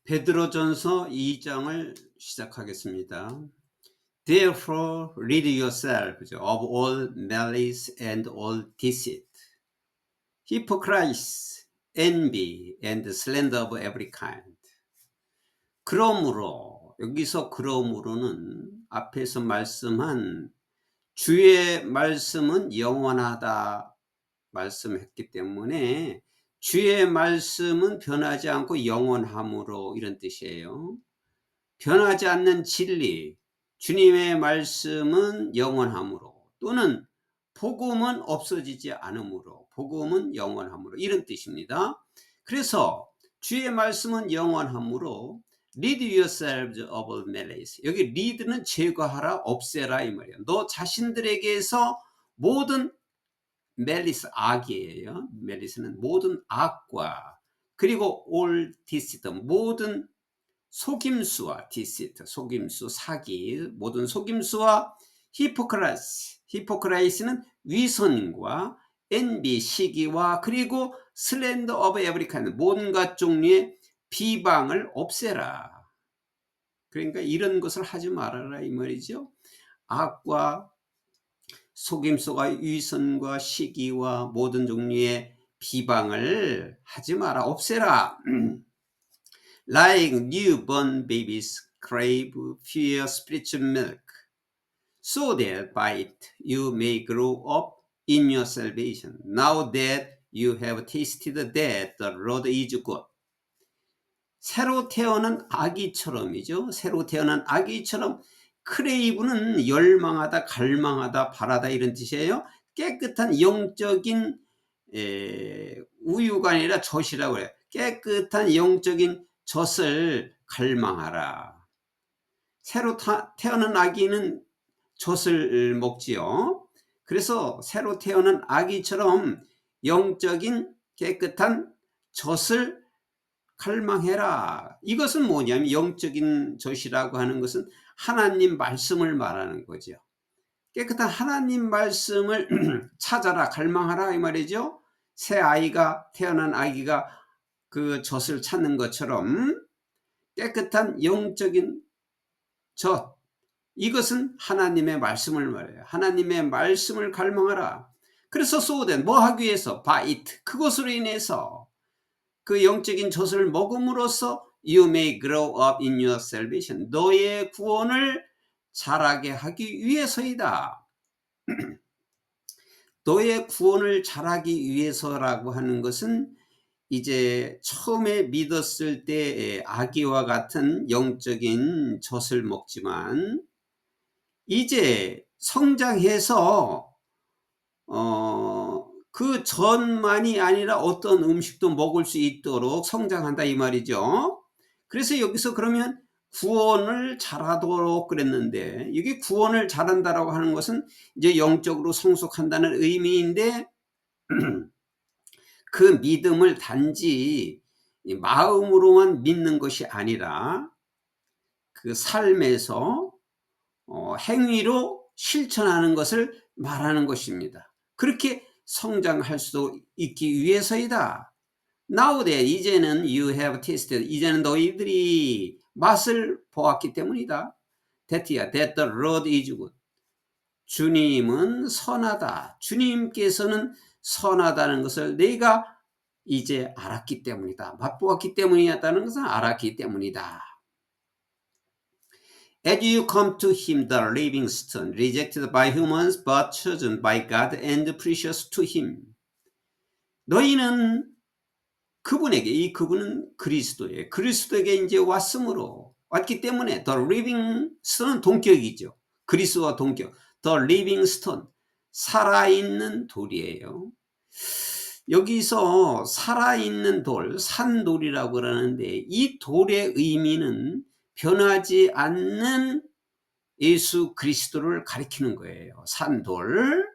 베드로전서 2장을 시작하겠습니다. Therefore rid yourselves of all malice and all deceit, hypocrisy, envy, and slander of every kind. 그러므로, 여기서 그러므로는 앞에서 말씀한 주의 말씀은 영원하다 말씀했기 때문에 주의 말씀은 변하지 않고 영원함으로, 이런 뜻이에요. 변하지 않는 진리, 주님의 말씀은 영원함으로, 또는 복음은 없어지지 않으므로, 복음은 영원함으로, 이런 뜻입니다. 그래서 주의 말씀은 영원함으로 rid yourselves of all malice. 여기 rid는 제거하라, 없애라 이 말이에요. 너 자신들에게서 모든 malice, 악이에요. malice는 모든 악과, 그리고 all deceit, 모든 속임수와 deceit, 속임수, 사기, 모든 속임수와 hypocrisy, hypocrisy는 위선과 envy, 시기와, 그리고 slander of every kind, 온갖 종류의 비방을 없애라. 그러니까 이런 것을 하지 말아라 이 말이죠. 악과 속임수와 위선과 시기와 모든 종류의 비방을 하지 마라, 없애라. Like newborn babies crave pure spiritual milk, so that by it you may grow up in your salvation, now that you have tasted that the Lord is good. 새로 태어난 아기처럼이죠. 새로 태어난 아기처럼, 크레이브는 열망하다, 갈망하다, 바라다, 이런 뜻이에요. 깨끗한 영적인 우유가 아니라 젖이라고 해요. 깨끗한 영적인 젖을 갈망하라. 새로 태어난 아기는 젖을 먹지요. 그래서 새로 태어난 아기처럼 영적인 깨끗한 젖을 갈망해라. 이것은 뭐냐면, 영적인 젖이라고 하는 것은 하나님 말씀을 말하는 거죠. 깨끗한 하나님 말씀을 찾아라, 갈망하라 이 말이죠. 새 아이가, 태어난 아기가 그 젖을 찾는 것처럼 깨끗한 영적인 젖, 이것은 하나님의 말씀을 말해요. 하나님의 말씀을 갈망하라. 그래서 소된 뭐 하기 위해서? by it, 그것으로 인해서, 그 영적인 젖을 먹음으로써 you may grow up in your salvation, 너의 구원을 자라게 하기 위해서이다. 너의 구원을 자라기 위해서라고 하는 것은, 이제 처음에 믿었을 때 아기와 같은 영적인 젖을 먹지만, 이제 성장해서 그 젖만이 아니라 어떤 음식도 먹을 수 있도록 성장한다 이 말이죠. 그래서 여기서 그러면 구원을 잘하도록 그랬는데, 이게 구원을 잘한다라고 하는 것은 이제 영적으로 성숙한다는 의미인데, 그 믿음을 단지 마음으로만 믿는 것이 아니라 그 삶에서 행위로 실천하는 것을 말하는 것입니다. 그렇게 성장할 수 있기 위해서이다. Now that, 이제는 you have tasted, 이제는 너희들이 맛을 보았기 때문이다. That the Lord is good. 주님은 선하다. 주님께서는 선하다는 것을 내가 이제 알았기 때문이다. 맛보았기 때문이었다는 것은 알았기 때문이다. As you come to him, the living stone, rejected by humans but chosen by God and precious to him. 너희는 그분에게, 이 그분은 그리스도예요. 그리스도에게 이제 왔기 때문에, the living stone은 동격이죠. 그리스도와 동격. the living stone, 살아있는 돌이에요. 여기서 살아있는 돌, 산돌이라고 그러는데, 이 돌의 의미는 변하지 않는 예수 그리스도를 가리키는 거예요. 산돌,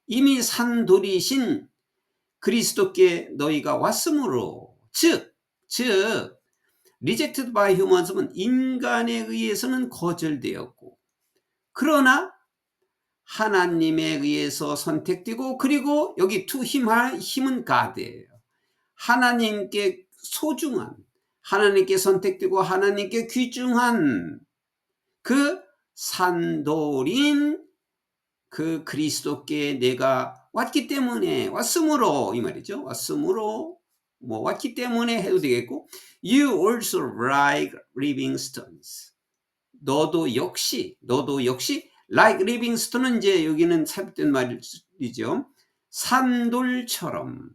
이미 산돌이신 그리스도께 너희가 왔으므로, 즉 rejected by humans는 인간에 의해서는 거절되었고, 그러나 하나님에 의해서 선택되고, 그리고 여기 to him, 힘은 God예요. 하나님께 소중한, 하나님께 선택되고 하나님께 귀중한 그 산돌인 그 그리스도께 내가 왔으므로 이 말이죠. 왔으므로 왔기 때문에 해도 되겠고, you also like living stones. 너도 역시 like living stone은 이제 여기는 삽입된 말이죠. 산돌처럼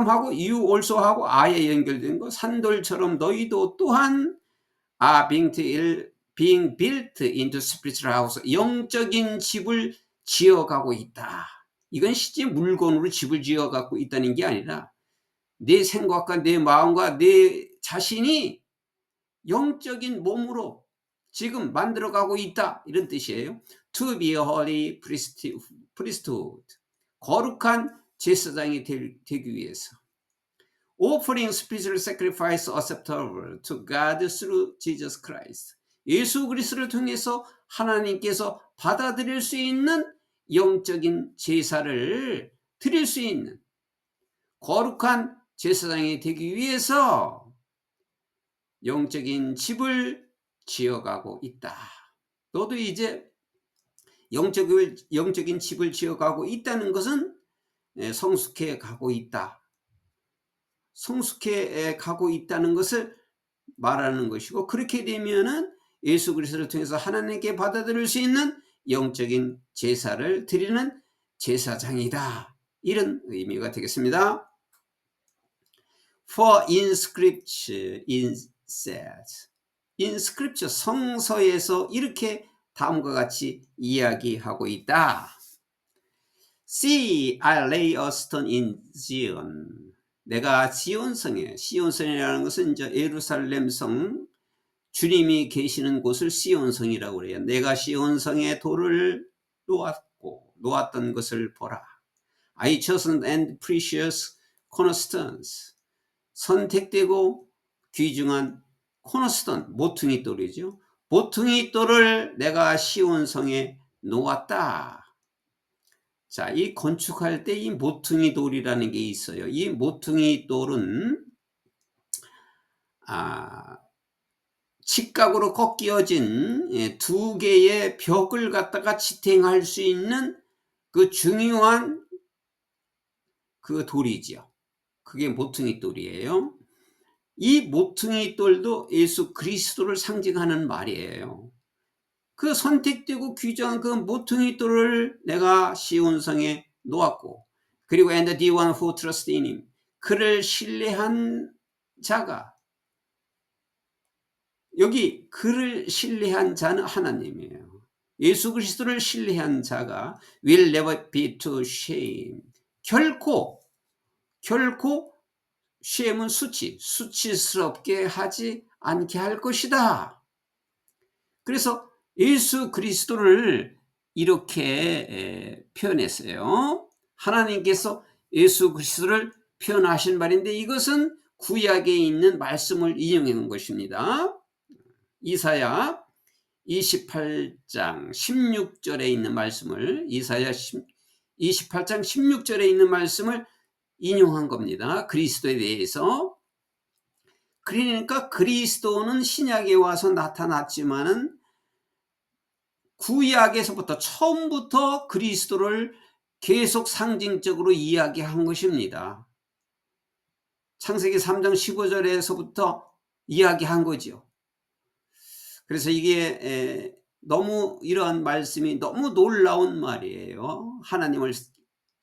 하고 you also 하고 아예 연결된 거, 산돌처럼 너희도 또한 being built into spiritual house, 영적인 집을 지어가고 있다. 이건 실제 물건으로 집을 지어가고 있다는 게 아니라 내 생각과 내 마음과 내 자신이 영적인 몸으로 지금 만들어가고 있다, 이런 뜻이에요. To be a holy priesthood, 거룩한 제사장이 되기 위해서. Offering spiritual sacrifice acceptable to God through Jesus Christ. 예수 그리스도를 통해서 하나님께서 받아들일 수 있는 영적인 제사를 드릴 수 있는 거룩한 제사장이 되기 위해서 영적인 집을 지어가고 있다. 너도 이제 영적인 집을 지어가고 있다는 것은 성숙해 가고 있다. 성숙해 가고 있다는 것을 말하는 것이고, 그렇게 되면은 예수 그리스도를 통해서 하나님께 받아들일 수 있는 영적인 제사를 드리는 제사장이다, 이런 의미가 되겠습니다. For in scripture it says, in scripture 성서에서 이렇게 다음과 같이 이야기하고 있다. See, I lay a stone in Zion. 내가 시온성이라는 것은 이제 예루살렘성, 주님이 계시는 곳을 시온성이라고 그래요. 내가 시온성에 돌을 놓았던 것을 보라. I chosen and precious cornerstones. 선택되고 귀중한 코너스톤, 모퉁이 돌이죠. 모퉁이 돌을 내가 시온성에 놓았다. 자, 이 건축할 때 이 모퉁이 돌이라는 게 있어요. 이 모퉁이 돌은 직각으로 꺾여진 두 개의 벽을 갖다가 지탱할 수 있는 그 중요한 그 돌이죠. 그게 모퉁이 돌이에요. 이 모퉁이 돌도 예수 그리스도를 상징하는 말이에요. 그 선택되고 귀중한 그 모퉁이 돌을 내가 시온성에 놓았고, 그리고 and the one who trusts in him, 그를 신뢰한 자가, 여기 그를 신뢰한 자는 하나님이에요. 예수 그리스도를 신뢰한 자가 will never be to shame. 결코 shame은 수치스럽게 하지 않게 할 것이다. 그래서 예수 그리스도를 이렇게 표현했어요. 하나님께서 예수 그리스도를 표현하신 말인데, 이것은 구약에 있는 말씀을 인용해 놓은 것입니다. 이사야 28장 16절에 있는 말씀을, 이사야 28장 16절에 있는 말씀을 인용한 겁니다. 그리스도에 대해서. 그러니까 그리스도는 신약에 와서 나타났지만은 구약에서부터 처음부터 그리스도를 계속 상징적으로 이야기한 것입니다. 창세기 3장 15절에서부터 이야기한 거죠. 그래서 이게 너무, 이러한 말씀이 너무 놀라운 말이에요.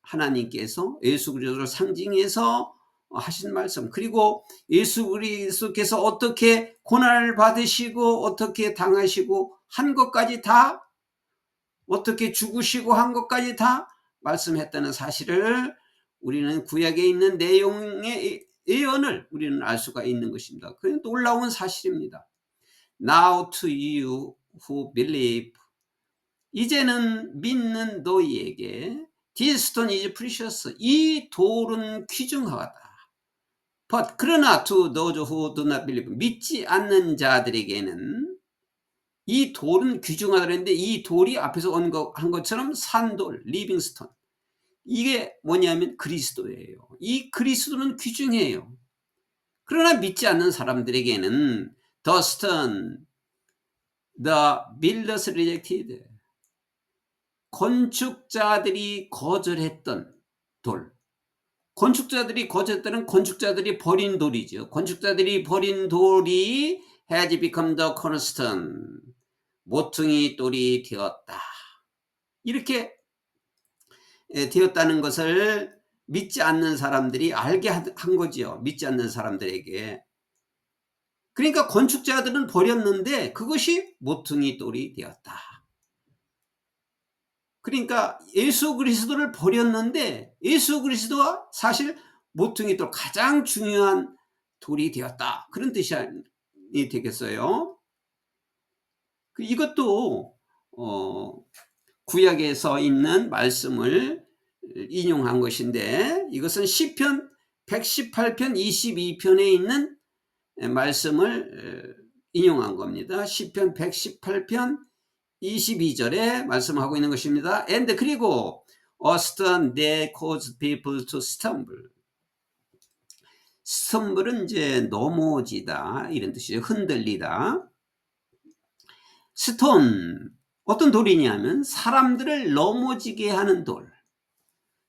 하나님께서 예수 그리스도를 상징해서 하신 말씀, 그리고 예수 그리스도께서 어떻게 고난을 받으시고 어떻게 당하시고 한 것까지 다, 어떻게 죽으시고 한 것까지 다 말씀했다는 사실을 우리는 구약에 있는 내용의 예언을 우리는 알 수가 있는 것입니다. 그건 놀라운 사실입니다. Now to you who believe, 이제는 믿는 너희에게 This stone is precious, 이 돌은 귀중하다. But 그러나 to those who do not believe, 믿지 않는 자들에게는 이 돌은 귀중하다 그랬는데, 이 돌이 앞에서 한 것처럼 산돌, 리빙 스톤, 이게 뭐냐면 그리스도예요. 이 그리스도는 귀중해요. 그러나 믿지 않는 사람들에게는 the stone, the builders rejected, 건축자들이 거절했던 돌, 건축자들이 거절했다는 건축자들이 버린 돌이죠. 건축자들이 버린 돌이 has become the cornerstone, 모퉁이 돌이 되었다. 이렇게 되었다는 것을 믿지 않는 사람들이 알게 한 거지요. 믿지 않는 사람들에게. 그러니까 건축자들은 버렸는데 그것이 모퉁이 돌이 되었다. 그러니까 예수 그리스도를 버렸는데 예수 그리스도가 사실 모퉁이 돌, 가장 중요한 돌이 되었다. 그런 뜻이 되겠어요. 이것도 구약에서 있는 말씀을 인용한 것인데, 이것은 시편 118편 22편에 있는 말씀을 인용한 겁니다. 시편 118편 22절에 말씀하고 있는 것입니다. And 그리고 a stone that caused people to stumble. stumble은 이제 넘어지다 이런 뜻이죠. 흔들리다. stone 어떤 돌이냐면 사람들을 넘어지게 하는 돌,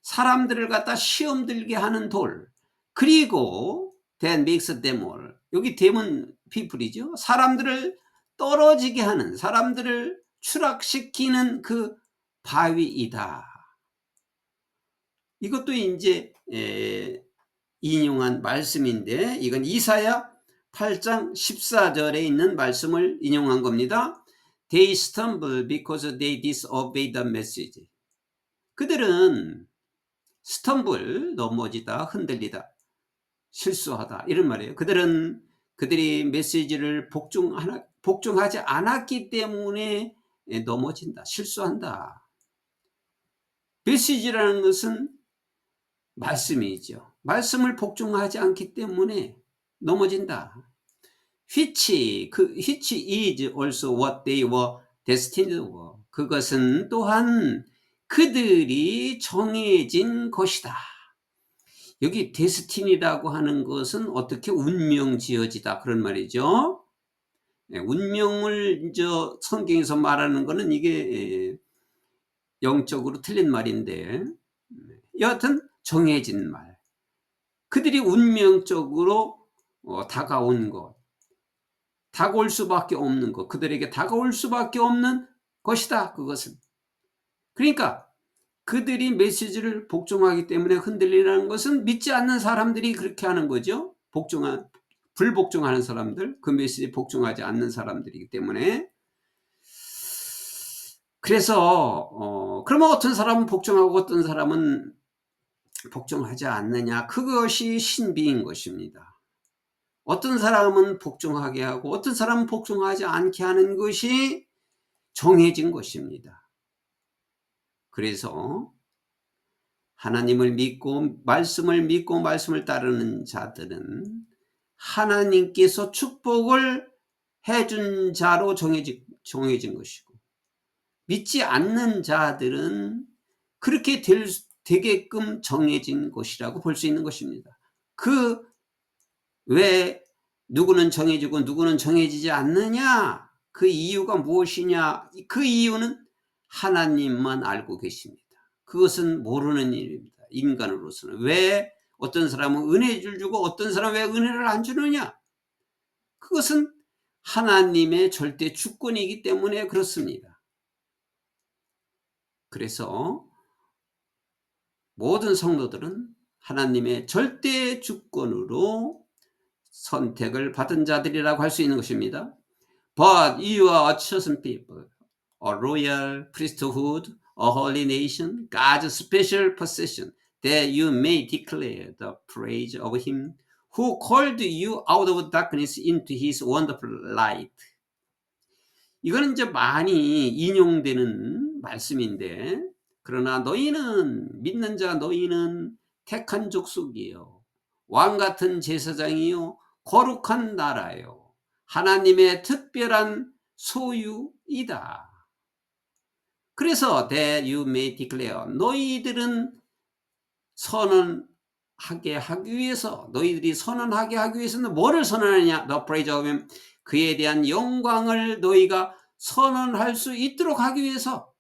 사람들을 갖다 시험 들게 하는 돌, 그리고 that makes them all. 여기 them은 people이죠. 사람들을 떨어지게 하는, 사람들을 추락시키는 그 바위이다. 이것도 이제 인용한 말씀인데, 이건 이사야 8장 14절에 있는 말씀을 인용한 겁니다. They stumble because they disobey the message. 그들은 stumble, 넘어지다, 흔들리다, 실수하다 이런 말이에요. 그들은 그들이 메시지를 복종하지 않았기 때문에 넘어진다, 실수한다. 메시지라는 것은 말씀이죠. 말씀을 복종하지 않기 때문에 넘어진다. which is also what they were destined for. 그것은 또한 그들이 정해진 것이다. 여기 데스티니라고 하는 것은 어떻게 운명 지어지다 그런 말이죠. 운명을 성경에서 말하는 것은 이게 영적으로 틀린 말인데, 여하튼 정해진 말. 그들이 운명적으로 다가온 것, 다가올 수밖에 없는 것, 그들에게 다가올 수밖에 없는 것이다. 그것은. 그러니까 그들이 메시지를 복종하기 때문에 흔들리라는 것은 믿지 않는 사람들이 그렇게 하는 거죠. 불복종하는 사람들, 그 메시지 복종하지 않는 사람들이기 때문에. 그래서 그러면 어떤 사람은 복종하고 어떤 사람은 복종하지 않느냐, 그것이 신비인 것입니다. 어떤 사람은 복종하게 하고 어떤 사람은 복종하지 않게 하는 것이 정해진 것입니다. 그래서 하나님을 믿고 말씀을 따르는 자들은 하나님께서 축복을 해준 자로 정해진 것이고, 믿지 않는 자들은 그렇게 되게끔 정해진 것이라고 볼 수 있는 것입니다. 왜 누구는 정해지고 누구는 정해지지 않느냐, 그 이유가 무엇이냐, 그 이유는 하나님만 알고 계십니다. 그것은 모르는 일입니다. 인간으로서는. 왜 어떤 사람은 은혜를 주고 어떤 사람은 왜 은혜를 안 주느냐, 그것은 하나님의 절대 주권이기 때문에 그렇습니다. 그래서 모든 성도들은 하나님의 절대 주권으로 선택을 받은 자들이라고 할 수 있는 것입니다. But you are a chosen people, a royal priesthood, a holy nation, God's special possession, that you may declare the praise of him who called you out of darkness into his wonderful light. 이거는 이제 많이 인용되는 말씀인데, 그러나 너희는, 믿는 자 너희는 택한 족속이요, 왕 같은 제사장이요, 거룩한 나라요, 하나님의 특별한 소유이다. 그래서 that you may declare, 너희들은 선언할 하게 하기 위해서, 너희들이 선언하게 하기 위해서는 뭐를 선언하느냐? The praise of him. 그에 대한 영광을 너희가 선언할 수 있도록 하기 위해서.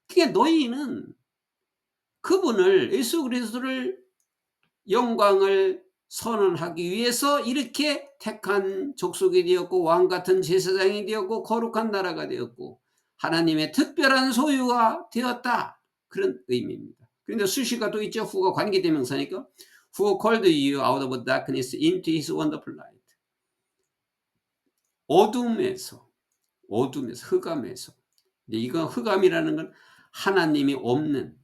그러니까 너희는 그분을, 예수 그리스도를 영광을 선언하기 위해서 이렇게 택한 족속이 되었고, 왕같은 제사장이 되었고, 거룩한 나라가 되었고, 하나님의 특별한 소유가 되었다. 그런 의미입니다. 그런데 수식어가 또 있죠. 후가 관계대명사니까. Who called you out of darkness into his wonderful light. 어둠에서, 흑암에서. 이건 흑암이라는 건 하나님이 없는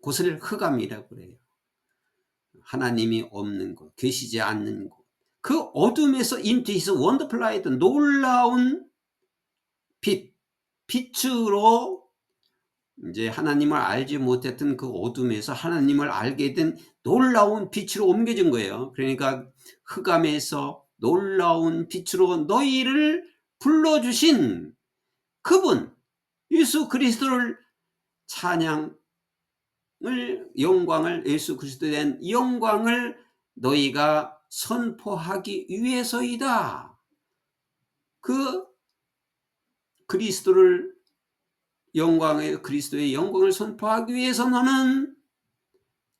곳을 흑암이라고 그래요. 하나님이 없는 곳, 계시지 않는 곳. 그 어둠에서 into his wonderful light, 놀라운 빛으로 이제 하나님을 알지 못했던 그 어둠에서 하나님을 알게 된 놀라운 빛으로 옮겨진 거예요. 그러니까 흑암에서 놀라운 빛으로 너희를 불러주신 그분, 예수 그리스도를 영광을, 예수 그리스도에 대한 영광을 너희가 선포하기 위해서이다. 그 그리스도의 영광을 선포하기 위해서 너는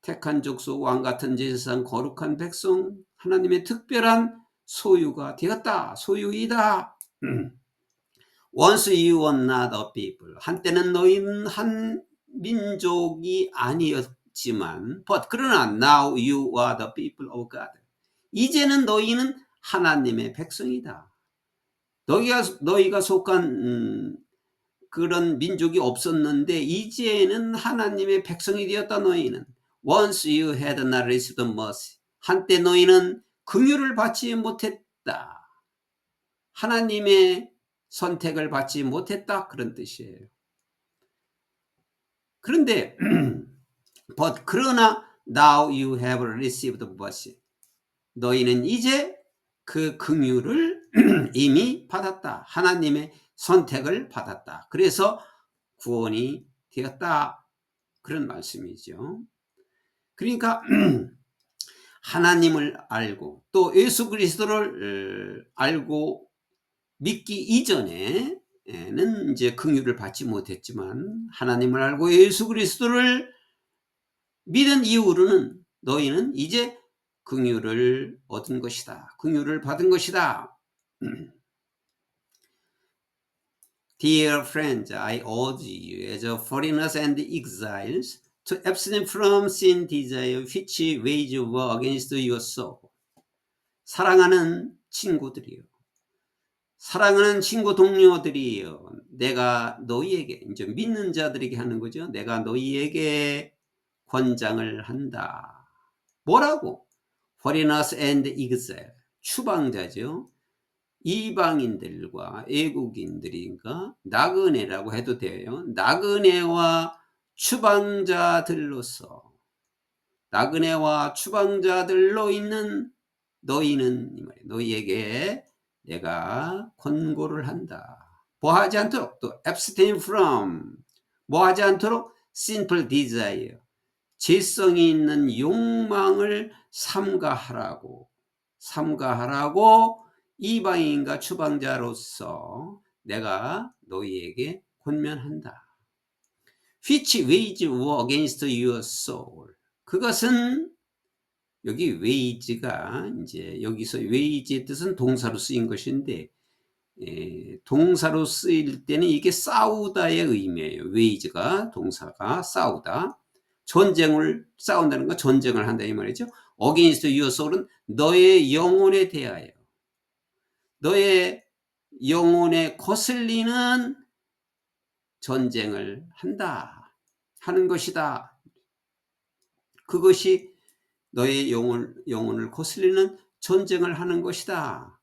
택한 족속, 왕같은 제사장, 거룩한 백성, 하나님의 특별한 소유가 되었다. 소유이다. Once you were not a people. 한때는 너희는 한 민족이 아니었지만, 그러나 now you are the people of God. 이제는 너희는 하나님의 백성이다. 너희가 속한 그런 민족이 없었는데 이제는 하나님의 백성이 되었다. 너희는 once you had not received mercy. 한때 너희는 긍휼을 받지 못했다. 하나님의 선택을 받지 못했다. 그런 뜻이에요. 그런데 그러나 now you have received mercy. 너희는 이제 그 긍휼을 이미 받았다. 하나님의 선택을 받았다. 그래서 구원이 되었다. 그런 말씀이죠. 그러니까 하나님을 알고 또 예수 그리스도를 알고 믿기 이전에는 이제 긍휼을 받지 못했지만, 하나님을 알고 예수 그리스도를 믿은 이후로는 너희는 이제 긍휼을 얻은 것이다. 긍휼을 받은 것이다. Dear friends, I urge you as foreigners and exiles to abstain from sin desire which wage war against your soul. 사랑하는 친구들이요. 사랑하는 친구 동료들이요. 내가 너희에게, 이제 믿는 자들에게 하는 거죠. 내가 너희에게 권장을 한다. 뭐라고? Foreigners and exile. 추방자죠. 이방인들과 애국인들인가 나그네라고 해도 돼요. 나그네와 추방자들로서, 나그네와 추방자들로 있는 너희는, 너희에게 내가 권고를 한다. 뭐 하지 않도록, 또 abstain from, 뭐 하지 않도록 simple desire, 죄성이 있는 욕망을 삼가하라고 이방인과 추방자로서 내가 너희에게 권면한다. Which wage war against your soul. 그것은, 여기 wage가 이제 여기서 wage의 뜻은 동사로 쓰인 것인데, 동사로 쓰일 때는 이게 싸우다의 의미예요. wage가 동사가 싸우다. 싸운다는 건 전쟁을 한다 이 말이죠. against your soul은 너의 영혼에 대하여, 너의 영혼에 거슬리는 전쟁을 하는 것이다. 그것이 너의 영혼을 거슬리는 전쟁을 하는 것이다.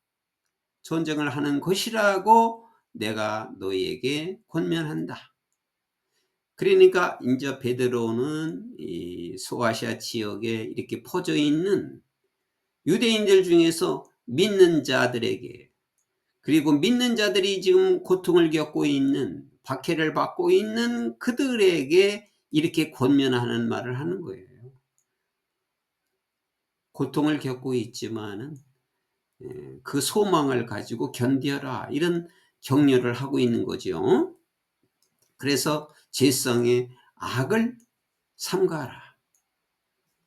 전쟁을 하는 것이라고 내가 너희에게 권면한다. 그러니까 이제 베드로는 이 소아시아 지역에 이렇게 퍼져 있는 유대인들 중에서 믿는 자들에게, 그리고 믿는 자들이 지금 고통을 겪고 있는, 박해를 받고 있는 그들에게 이렇게 권면하는 말을 하는 거예요. 고통을 겪고 있지만은 그 소망을 가지고 견뎌라, 이런 격려를 하고 있는 거죠. 그래서 죄성의 악을 삼가라.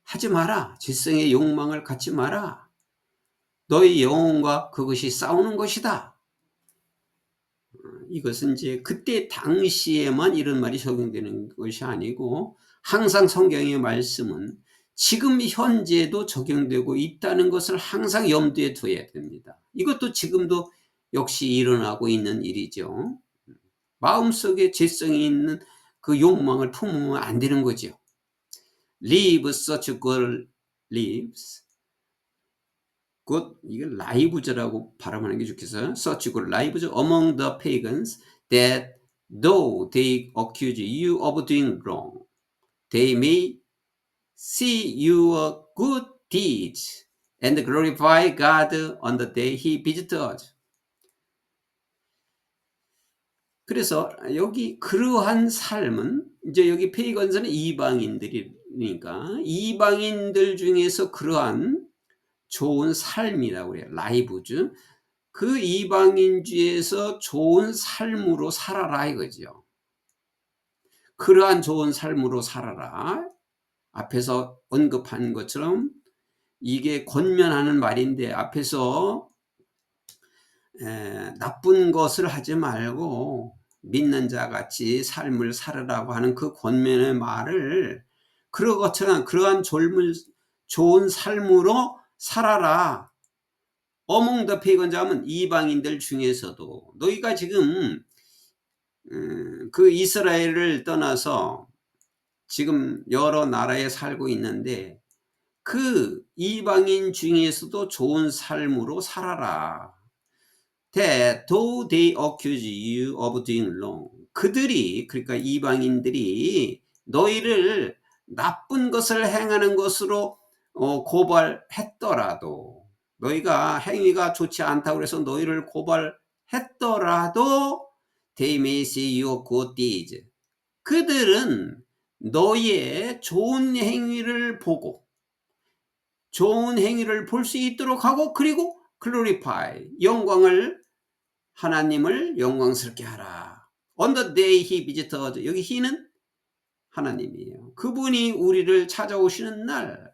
하지 마라. 죄성의 욕망을 갖지 마라. 너의 영혼과 그것이 싸우는 것이다. 이것은 이제 그때 당시에만 이런 말이 적용되는 것이 아니고 항상 성경의 말씀은 지금 현재도 적용되고 있다는 것을 항상 염두에 둬야 됩니다. 이것도 지금도 역시 일어나고 있는 일이죠. 마음속에 죄성이 있는 그 욕망을 품으면 안 되는 거죠. Live such good lives. good, 이게 lives라고 발음하는 게 좋겠어요. Such good lives among the pagans that though they accuse you of doing wrong, they may see your good deeds and glorify God on the day He visits us. 그래서 여기 그러한 삶은 이제 여기 페이건스는 이방인들이니까 이방인들 중에서 그러한 좋은 삶이라고 그래요. 라이브즈. 그 이방인 중에서 좋은 삶으로 살아라 이거죠. 그러한 좋은 삶으로 살아라. 앞에서 언급한 것처럼 이게 권면하는 말인데 앞에서 나쁜 것을 하지 말고 믿는 자같이 삶을 살으라고 하는 그 권면의 말을 그런 것처럼 그러한 좋은 삶으로 살아라. 어몽 더 페이건 자면 이방인들 중에서도 너희가 지금 그 이스라엘을 떠나서 지금 여러 나라에 살고 있는데 그 이방인 중에서도 좋은 삶으로 살아라. That though they accuse you of doing wrong, 그들이 그러니까 이방인들이 너희를 나쁜 것을 행하는 것으로 고발했더라도 너희가 행위가 좋지 않다고 해서 너희를 고발했더라도 they may see your good deeds. 그들은 너희의 좋은 행위를 보고 좋은 행위를 볼 수 있도록 하고 그리고 glorify, 하나님을 영광스럽게 하라. On the day he visits us. 여기 he는 하나님이에요. 그분이 우리를 찾아오시는 날,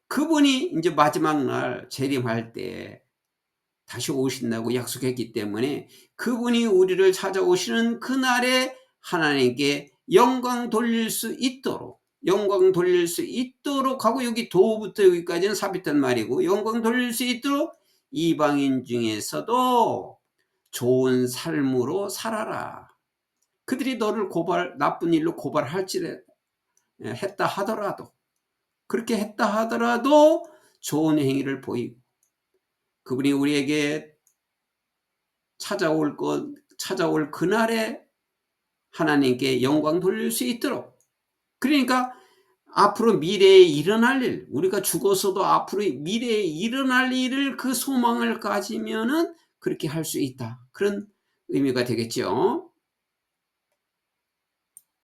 그분이 이제 마지막 날 재림할 때 다시 오신다고 약속했기 때문에 그분이 우리를 찾아오시는 그날에 하나님께 영광 돌릴 수 있도록 하고 여기 도부터 여기까지는 삽입된 말이고 영광 돌릴 수 있도록 이방인 중에서도 좋은 삶으로 살아라. 그들이 너를 나쁜 일로 했다 하더라도 그렇게 했다 하더라도 좋은 행위를 보이고 그분이 우리에게 찾아올 그날에 하나님께 영광 돌릴 수 있도록, 그러니까 앞으로 미래에 일어날 일, 우리가 죽어서도 앞으로 미래에 일어날 일을 그 소망을 가지면은 그렇게 할 수 있다. 그런 의미가 되겠죠.